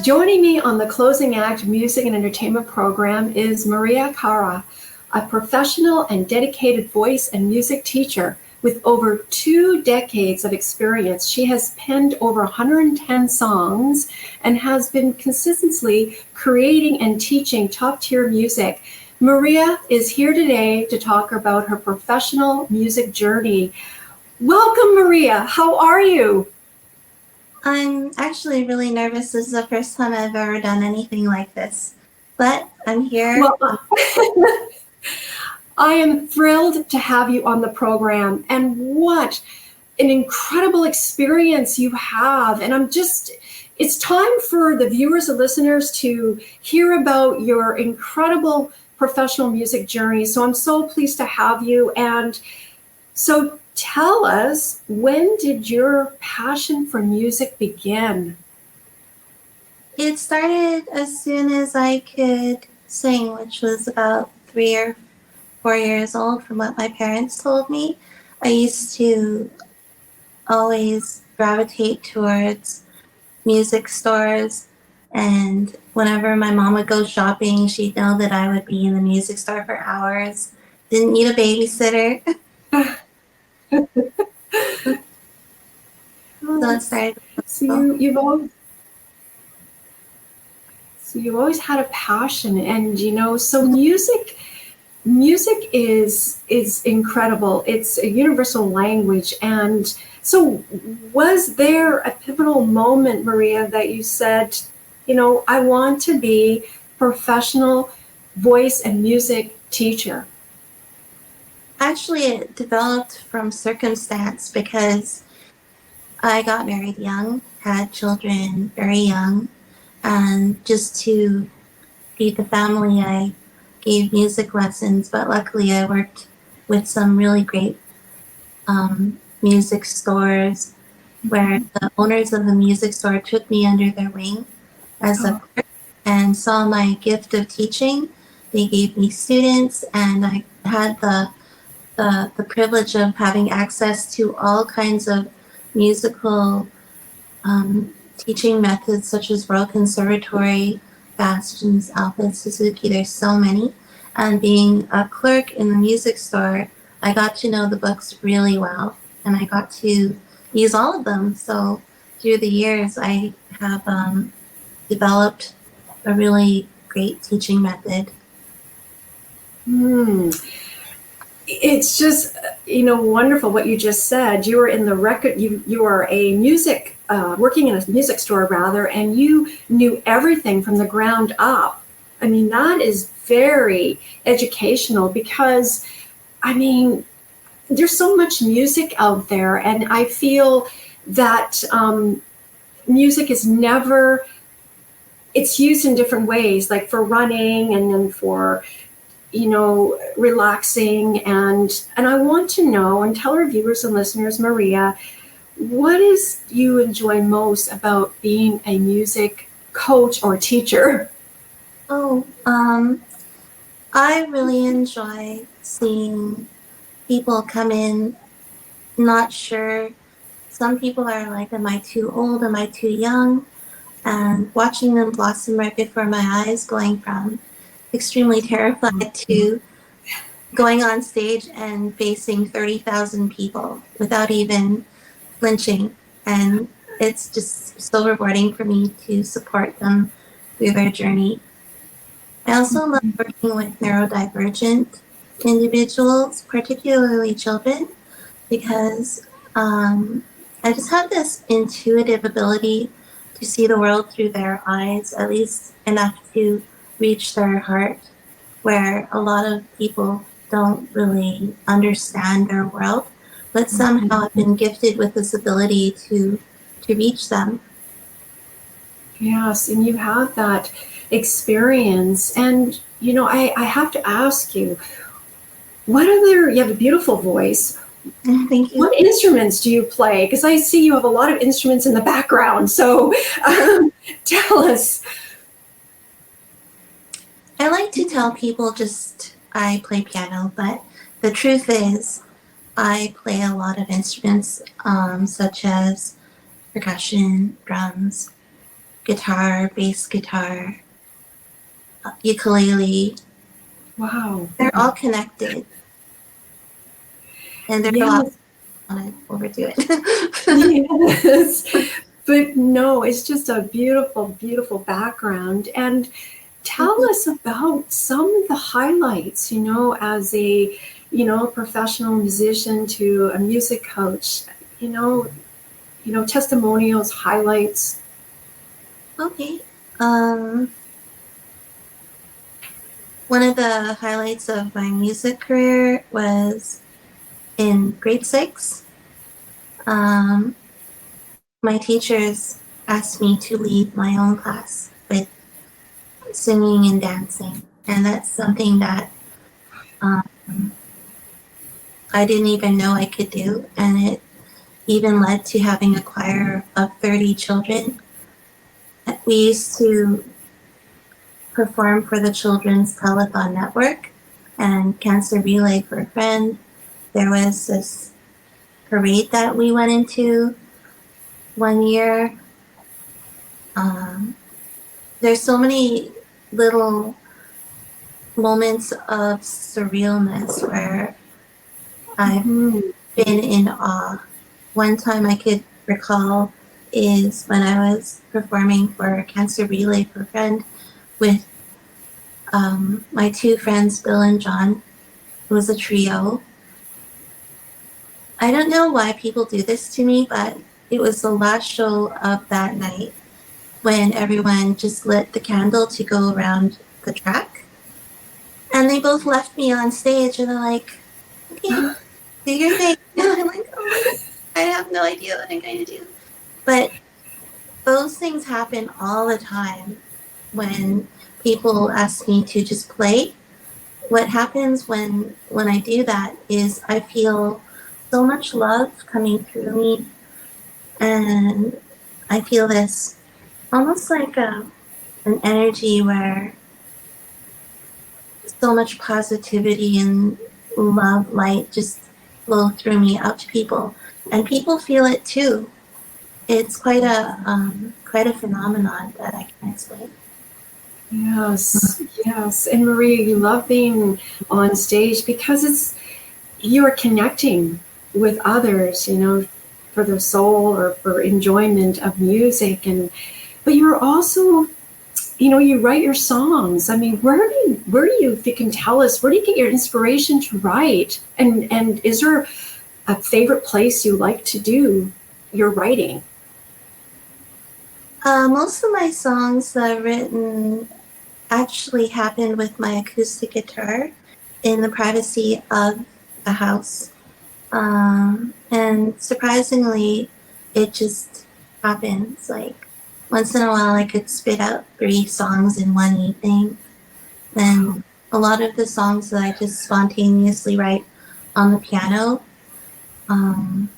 Joining me on the Closing Act Music and Entertainment program is Maria Cara, a professional and dedicated voice and music teacher with over 2 decades of experience. She has penned over 110 songs and has been consistently creating and teaching top-tier music. Maria is here today to talk about her professional music journey. Welcome, Maria. How are you? I'm actually really nervous. This is the first time I've ever done anything like this, but I'm here. Well, I am thrilled to have you on the program, and what an incredible experience you have. And it's time for the viewers and listeners to hear about your incredible professional music journey. So I'm so pleased to have you. And so tell us, when did your passion for music begin? It started as soon as I could sing, which was about 3 or 4 years old from what my parents told me. I used to always gravitate towards music stores, and whenever my mom would go shopping, she'd know that I would be in the music store for hours. Didn't need a babysitter. So it started. So you've always had a passion, and so music is incredible. It's a universal language. And so was there a pivotal moment, Maria, that you said, I want to be professional voice and music teacher? Actually, it developed from circumstance because I got married young, had children very young, and just to feed the family, I gave music lessons. But luckily, I worked with some really great music stores where the owners of the music store took me under their wing as a clerk and saw my gift of teaching. They gave me students, and I had the privilege of having access to all kinds of musical teaching methods, such as Royal Conservatory, Bastions, Alfred Suzuki. There's so many. And being a clerk in the music store, I got to know the books really well, and I got to use all of them. So through the years, I have developed a really great teaching method. It's just, wonderful what you just said. You were in the record, you are a music, working in a music store rather, and you knew everything from the ground up. I mean, that is very educational because, there's so much music out there, and I feel that music is never, it's used in different ways, like for running and then for relaxing. And I want to know, and tell our viewers and listeners, Maria, what is you enjoy most about being a music coach or teacher? I really enjoy seeing people come in not sure. Some people are like, am I too old? Am I too young? And watching them blossom right before my eyes, going from extremely terrified to going on stage and facing 30,000 people without even flinching. And it's just so rewarding for me to support them through their journey. I also love working with neurodivergent individuals, particularly children, because I just have this intuitive ability to see the world through their eyes, at least enough to reach their heart, where a lot of people don't really understand their world, but somehow I've been gifted with this ability to reach them. Yes, and you have that experience. And, I have to ask you, you have a beautiful voice. Thank you. What instruments do you play? Because I see you have a lot of instruments in the background. So tell us. I like to tell people just I play piano, but the truth is, I play a lot of instruments, such as percussion, drums, guitar, bass guitar, ukulele. Wow. They're all connected, and there's a lot. Yes. I want to overdo it. Yes. But no, it's just a beautiful, beautiful background. And tell us about some of the highlights, as a, professional musician to a music coach, testimonials, highlights. Okay. Um, One of the highlights of my music career was in grade 6. Um, my teachers asked me to lead my own class with singing and dancing. And that's something that um, I didn't even know I could do. And it even led to having a choir of 30 children. We used to perform for the Children's Telethon Network and Cancer Relay for a Friend. There was this parade that we went into one year. There's so many little moments of surrealness where I've Mhm. been in awe. One time I could recall is when I was performing for Cancer Relay for a Friend with my 2 friends, Bill and John. It was a trio. I don't know why people do this to me, but it was the last show of that night when everyone just lit the candle to go around the track. And they both left me on stage and they're like, okay, do your thing. And I'm like, oh my God, I have no idea what I'm going to do. But those things happen all the time when people ask me to just play. What happens when I do that is I feel so much love coming through me, and I feel this almost like an energy where so much positivity and love, light just flow through me out to people, and people feel it too. It's quite a phenomenon that I can explain. Yes, yes. And Maria, you love being on stage because you're connecting with others, for their soul or for enjoyment of music. But you're also, you write your songs. I mean, where do you, if you can tell us, where do you get your inspiration to write? And is there a favorite place you like to do your writing? Most of my songs that I've written actually happened with my acoustic guitar in the privacy of a house. And surprisingly, it just happens. Like once in a while, I could spit out 3 songs in one evening. Then a lot of the songs that I just spontaneously write on the piano, um,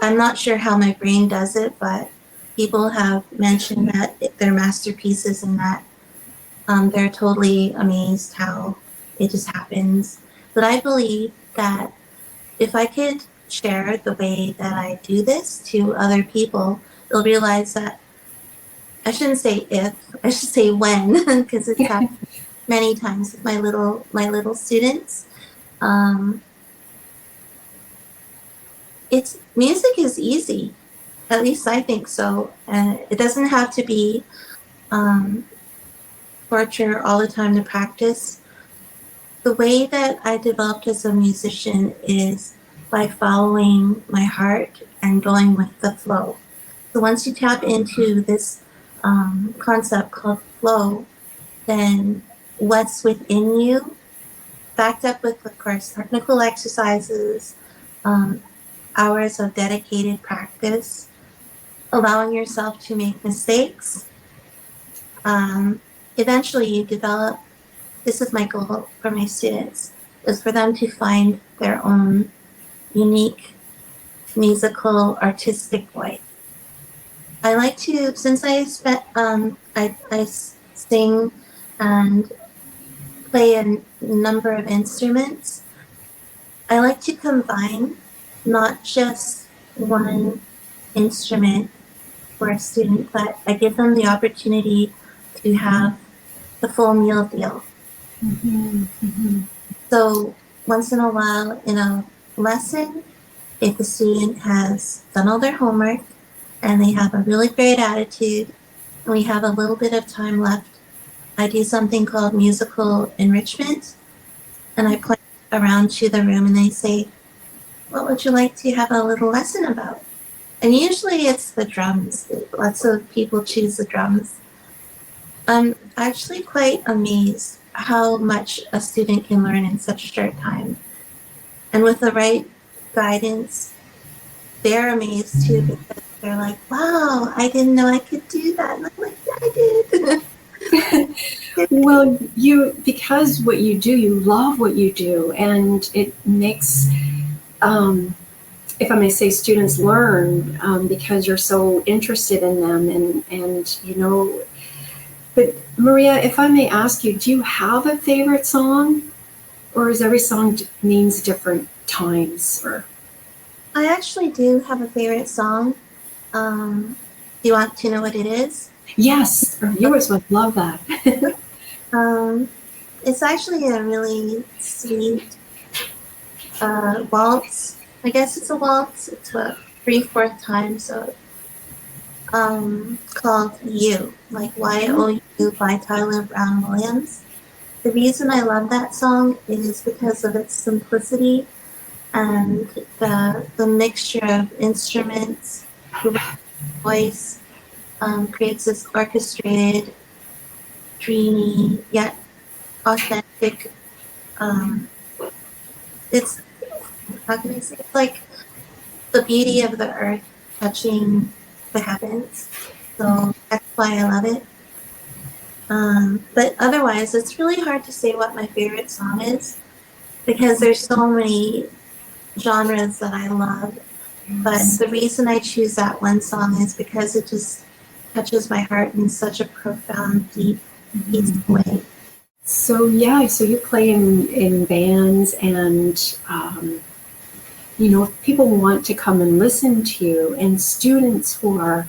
I'm not sure how my brain does it, but people have mentioned that they're masterpieces and that they're totally amazed how it just happens. But I believe that if I could share the way that I do this to other people, they'll realize that I shouldn't say if, I should say when, because it's happened many times with my little students. Um, it's music is easy, at least I think so, and it doesn't have to be um, torture all the time to practice. The way that I developed as a musician is by following my heart and going with the flow. So once you tap into this concept called flow, then what's within you, backed up with, of course, technical exercises, um, hours of dedicated practice, allowing yourself to make mistakes. Eventually, you develop. This is my goal for my students: is for them to find their own unique musical artistic voice. I like to, since I spent I sing and play a number of instruments. I like to combine not just one instrument for a student, but I give them the opportunity to have the full meal deal. Mm-hmm. Mm-hmm. So once in a while in a lesson, if the student has done all their homework and they have a really great attitude and we have a little bit of time left, I do something called musical enrichment, and I play around to the room and they say, what would you like to have a little lesson about? And usually it's the drums. Lots of people choose the drums. I'm actually quite amazed how much a student can learn in such a short time. And with the right guidance, they're amazed too, because they're like, wow, I didn't know I could do that. And I'm like, yeah, I did. Well, because what you do, you love what you do, and it makes, if I may say, students learn because you're so interested in them, and But Maria, if I may ask you, do you have a favorite song, or is every song means different times? Or I actually do have a favorite song. Do you want to know what it is? yes, our viewers would love that. It's actually a really sweet waltz. I guess it's a waltz. It's what 3/4 time, so called "You," like YOU by Tyler Brown Williams. The reason I love that song is because of its simplicity and the mixture of instruments, voice, creates this orchestrated, dreamy yet authentic. It's how can I say? It's like the beauty of the earth touching the heavens. So that's why I love it. But otherwise, it's really hard to say what my favorite song is because there's so many genres that I love. But the reason I choose that one song is because it just touches my heart in such a profound, deep, peaceful way. So you play in bands, and if people want to come and listen to you, and students who are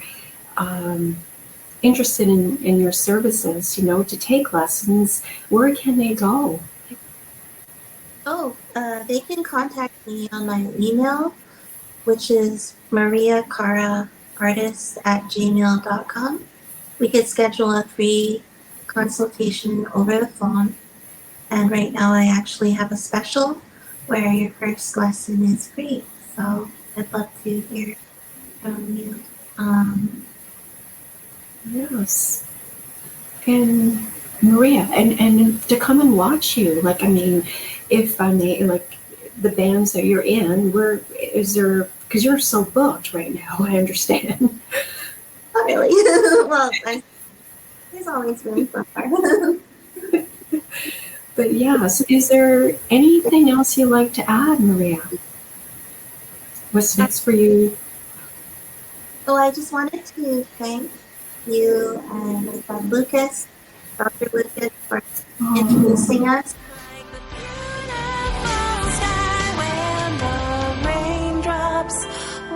interested in your services, to take lessons, where can they go? Oh, they can contact me on my email, which is mariacaraartist@gmail.com. We could schedule a free consultation over the phone. And right now I actually have a special where your first lesson is free. So I'd love to hear from you. Yes. And Maria, and to come and watch you, if I may, the bands that you're in, where is there, because you're so booked right now, I understand. Not really. Well, there's always room somewhere. But yes, is there anything else you'd like to add, Maria? What's next for you? So I just wanted to thank you and my friend Lucas, Dr. Lucas, for introducing us.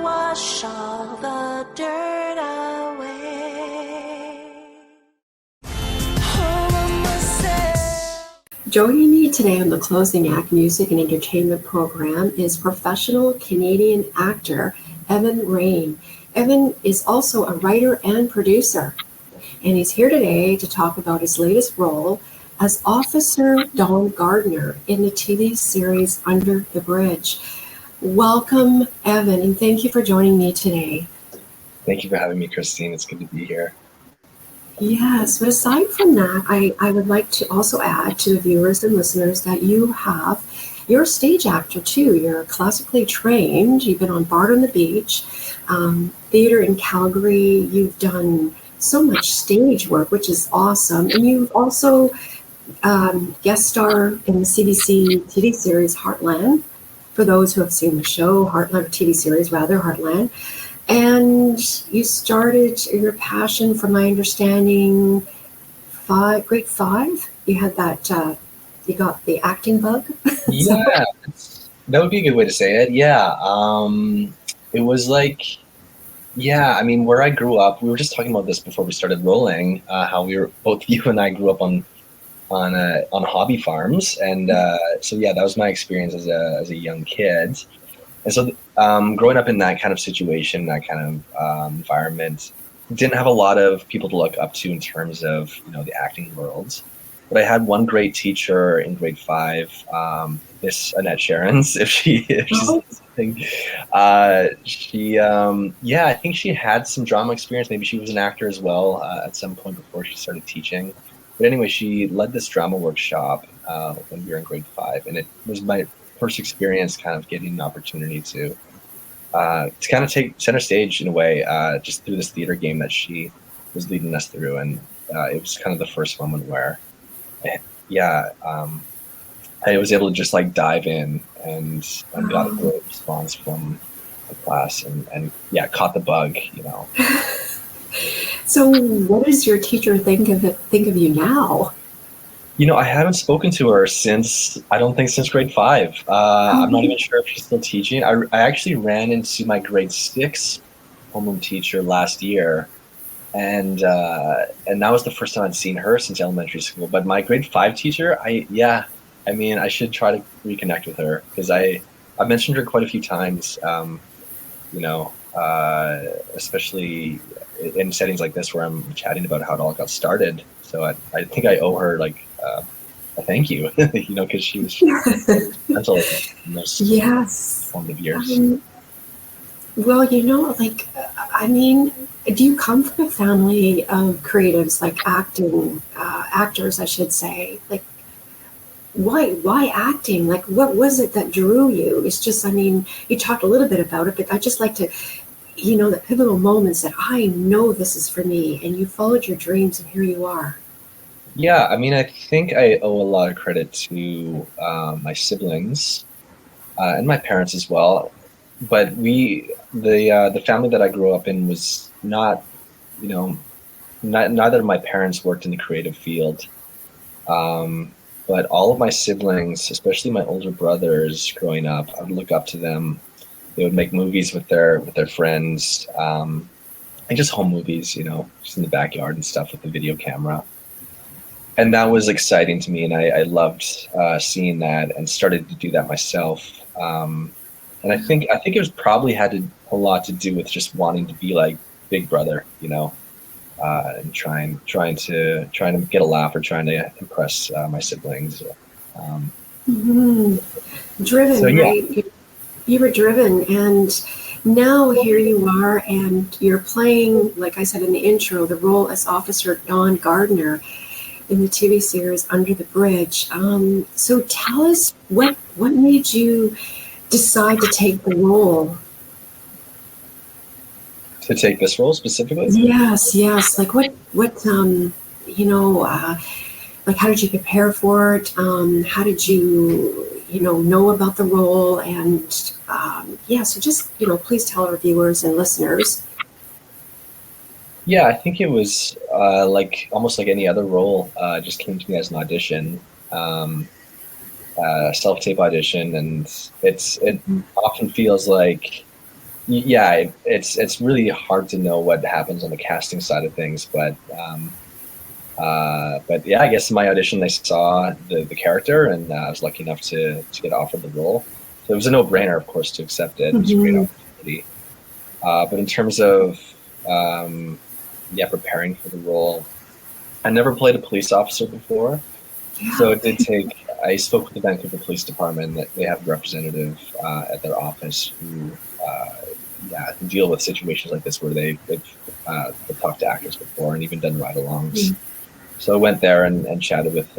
Wash all the dirt away. Joining me today on the Closing Act Music and Entertainment program is professional Canadian actor Evan Rein. Evan is also a writer and producer, and he's here today to talk about his latest role as Officer Don Gardner in the TV series Under the Bridge. Welcome, Evan, and thank you for joining me today. Thank you for having me, Christine. It's good to be here. Yes, but aside from that, I would like to also add to the viewers and listeners that you're a stage actor too. You're classically trained. You've been on Bard on the Beach, theater in Calgary. You've done so much stage work, which is awesome. And you've also guest star in the CBC TV series Heartland, for those who have seen the show, Heartland TV series, rather, Heartland. And you started your passion, from my understanding, grade 5. You had that you got the acting bug? Yeah, that would be a good way to say it. Yeah, it was like, yeah, I mean, where I grew up, we were just talking about this before we started rolling, how we were both you and I grew up on hobby farms, and so yeah, that was my experience as a young kid. And so, growing up in that kind of situation, that kind of environment, didn't have a lot of people to look up to in terms of the acting world. But I had one great teacher in grade 5, Miss Annette Sharons, if she's Oh, listening. She, yeah, I think she had some drama experience. Maybe she was an actor as well at some point before she started teaching. But anyway, she led this drama workshop when we were in grade 5, and it was my first experience kind of getting an opportunity to kind of take center stage in a way, just through this theater game that she was leading us through. And it was kind of the first moment where, yeah, I was able to just like dive in and got a wow. great response from the class, and yeah, caught the bug. So what does your teacher think of you now? I haven't spoken to her since, I don't think since grade 5. I'm not even sure if she's still teaching. I actually ran into my grade 6 homeroom teacher last year, and that was the first time I'd seen her since elementary school. But my grade 5 teacher, I mean, I should try to reconnect with her, because I mentioned her quite a few times, especially in settings like this where I'm chatting about how it all got started. So I think I owe her like a thank you, because she was mental in those Yes. formative years. Well, like, I mean, do you come from a family of creatives, like actors, I should say? Like, why acting? Like, what was it that drew you? It's just, I mean, you talked a little bit about it, but I just like to, the pivotal moments that I know this is for me, and you followed your dreams, and here you are. Yeah, I mean, I think I owe a lot of credit to my siblings and my parents as well. But the family that I grew up in was not, you know, neither of my parents worked in the creative field. Um, but all of my siblings, especially my older brothers, growing up, I would look up to them. They would make movies with their friends, and just home movies, just in the backyard and stuff with the video camera. And that was exciting to me, and I loved seeing that, and started to do that myself. And I think it was probably a lot to do with just wanting to be like Big Brother, and trying to get a laugh, or trying to impress my siblings. Um, Hmm. so Driven, yeah, right? You were driven, and now here you are, and you're playing, like I said in the intro, the role as Officer Don Gardner in the TV series Under the Bridge. So tell us what made you decide to take the role? to take this role specifically. Yes, yes. Like you know, uh, like how did you prepare for it? How did you know about the role? And yeah, so just please tell our viewers and listeners. Yeah, I think it was like almost like any other role. Just came to me as an audition, um, self-tape audition, and it often feels like, yeah, it's really hard to know what happens on the casting side of things. But yeah, I guess in my audition they saw the character, and I was lucky enough to get offered the role. So it was a no-brainer, of course, to accept it. It was a great Hmm. opportunity. But in terms of um, yeah, preparing for the role, I never played a police officer before, so Yeah. it did take. I spoke with the Vancouver Police Department. That they have a representative at their office who, uh, yeah, can deal with situations like this where they've talked to actors before and even done ride-alongs. So I went there and chatted with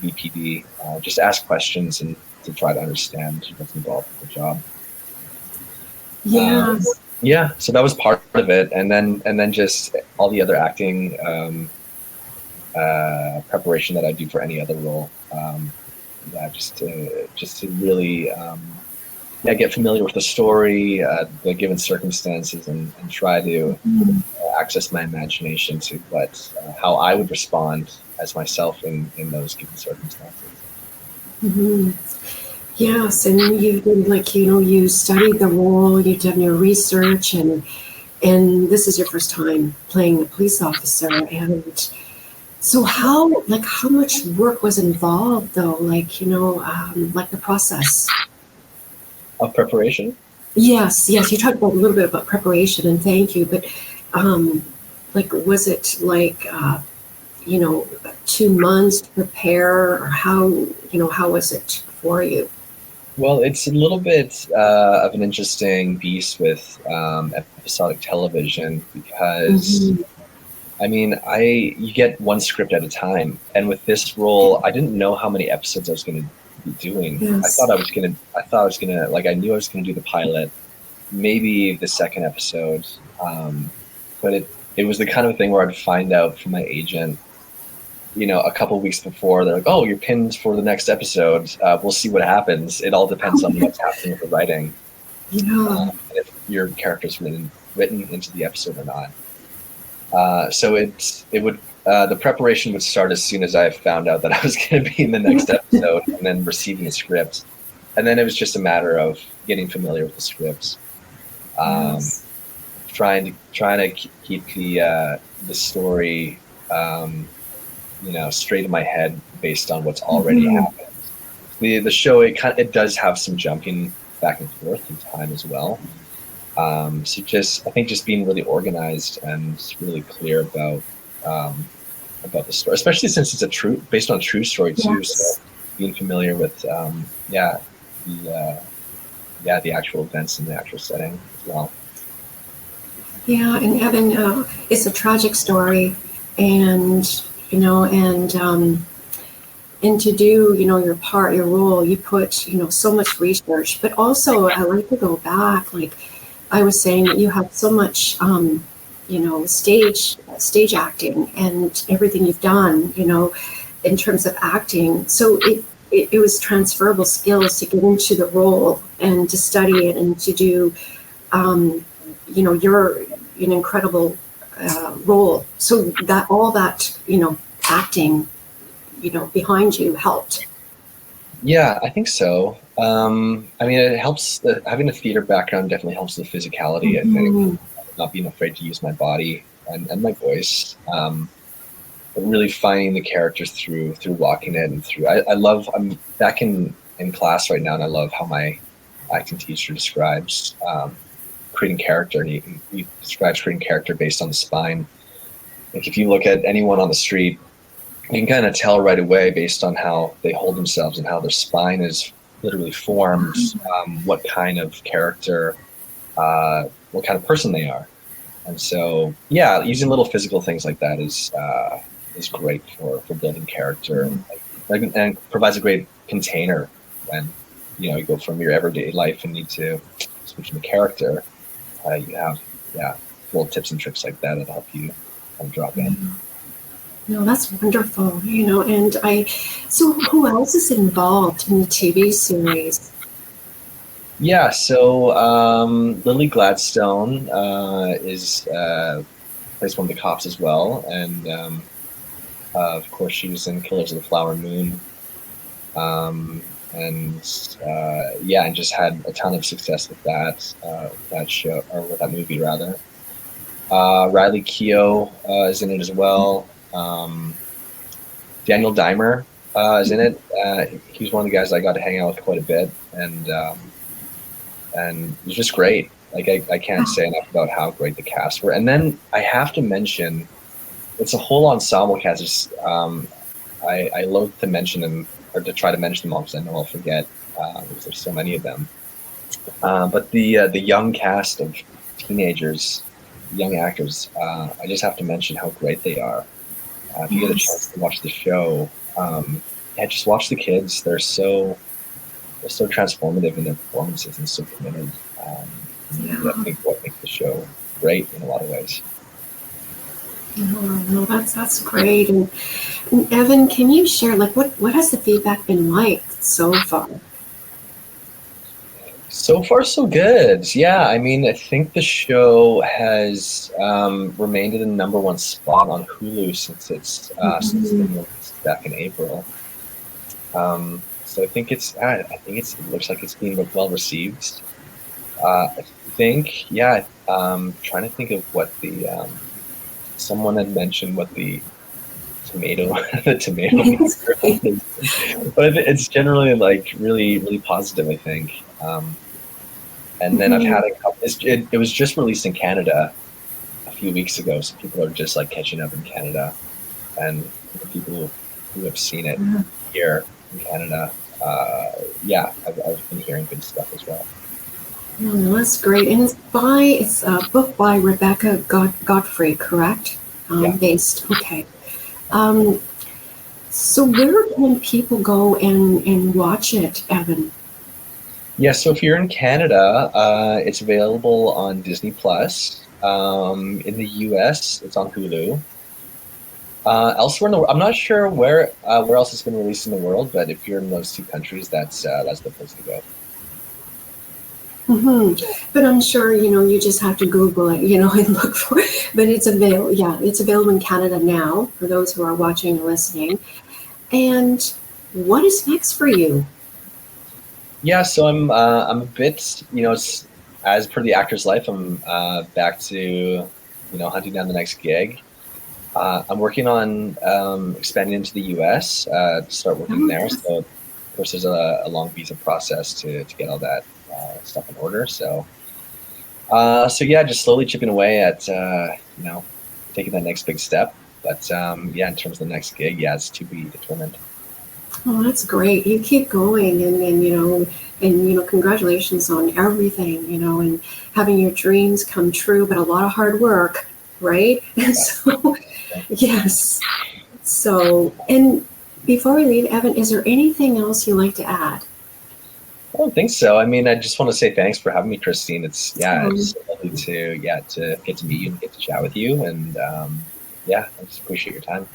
VPD, just ask questions and to try to understand what's involved with the job. Um, Yes. yeah, so that was part of it, and then just all the other acting preparation that I do for any other role. Yeah, just to really yeah, get familiar with the story, the given circumstances, and try to Mhm. access my imagination to how I would respond as myself in those given circumstances. Mhm. Yes, and you've been like, you studied the role, you've done your research, and this is your first time playing a police officer. And so how much work was involved though? Like the process. Of preparation? Yes, you talked about a little bit about preparation, and thank you, but um, like, was it like, 2 months to prepare, or how was it for you? Well, it's a little bit of an interesting beast with episodic television because Mhm. I mean, you get one script at a time, and with this role, I didn't know how many episodes I was going to be doing. Yes. I thought I was gonna, like, I knew I was going to do the pilot, maybe the second episode, but it was the kind of thing where I'd find out from my agent, a couple of weeks before. They're like, "Oh, you're pinned for the next episode. We'll see what happens. It all depends on what's happening with the writing, Yeah. and if your character's written into the episode or not." So the preparation would start as soon as I found out that I was going to be in the next episode, and then receiving the script, and then it was just a matter of getting familiar with the script, Yes. trying to keep the story, straight in my head based on what's already Mhm. happened. The show, it does have some jumping back and forth in time as well. So I think just being really organized and really clear about the story, especially since it's based on a true story too. So Yes. being familiar with the actual events and the actual setting as well. Yeah, and Evan, it's a tragic story, and and to do your part, your role, you put so much research, but also I like to go back, like I was saying, that you have so much stage acting and everything you've done, in terms of acting. So it was transferable skills to get into the role and to study it and to do, you're an incredible role. So that all that acting behind you helped. Yeah, I think so. I mean, it helps. Having a theater background definitely helps the physicality. I think Mhm. not being afraid to use my body and my voice, but really finding the characters through walking it and through. I love. I'm back in class right now, and I love how my acting teacher describes creating character, and he describes creating character based on the spine. Like if you look at anyone on the street, you can kind of tell right away based on how they hold themselves and how their spine is literally formed, what kind of character, what kind of person they are. And so, yeah, using little physical things like that is great for building character, and provides a great container when you go from your everyday life and need to switch into character. You have little tips and tricks like that that help you kind of drop in. No, that's wonderful. And so who else is involved in the TV series? Yeah, so Lily Gladstone is plays one of the cops as well, and of course she was in Killers of the Flower Moon, and just had a ton of success with that show, or with that movie rather. Riley Keough is in it as well. Daniel Dimer is in it. He's one of the guys I got to hang out with quite a bit, and it was just great. Like I can't say enough about how great the cast were. And then I have to mention, it's a whole ensemble cast. I loathe to mention them, or to try to mention them all, because I know I'll forget, because there's so many of them. But the young cast of teenagers, young actors, I just have to mention how great they are. If you get a chance to watch the show, just watch the kids. They're so transformative in their performances and so committed. I think what makes the show great in a lot of ways. No, that's great. And Evan, can you share, like, what has the feedback been like so far? So far, so good. Yeah, I mean, I think the show has remained in the #1 spot on Hulu since it's been released back in April. So I think it looks like it's being well received. I think, yeah, trying to think of what someone had mentioned what the tomato, the tomato meter is. But it's generally like really, really positive, I think. And then I've had a couple, it was just released in Canada a few weeks ago, so people are just like catching up in Canada, and the people who have seen it here in Canada, yeah, I've been hearing good stuff as well. Oh, that's great. And it's a book by Rebecca Godfrey, correct? Yeah. Based. Okay. So where can people go and watch it, Evan? Yeah, so if you're in Canada, it's available on Disney Plus. In the US, it's on Hulu. Elsewhere in the world, I'm not sure where else it's been released in the world, but if you're in those two countries, that's the place to go. But I'm sure you just have to Google it, and look for it. But it's available. Yeah, it's available in Canada now for those who are watching and listening. And what is next for you? Yeah, so I'm a bit, as per the actor's life, I'm back to hunting down the next gig. I'm working on expanding into the US to start working there. So of course there's a long visa process to get all that stuff in order. So yeah, just slowly chipping away at taking that next big step. But yeah, in terms of the next gig, yeah, it's to be determined. Oh, that's great. You keep going, and congratulations on everything, and having your dreams come true, but a lot of hard work, right? And so, yes. So, and before we leave, Evan, is there anything else you'd like to add? I don't think so. I mean, I just want to say thanks for having me, Christine. It's just lovely to get to meet you and get to chat with you, and yeah, I just appreciate your time.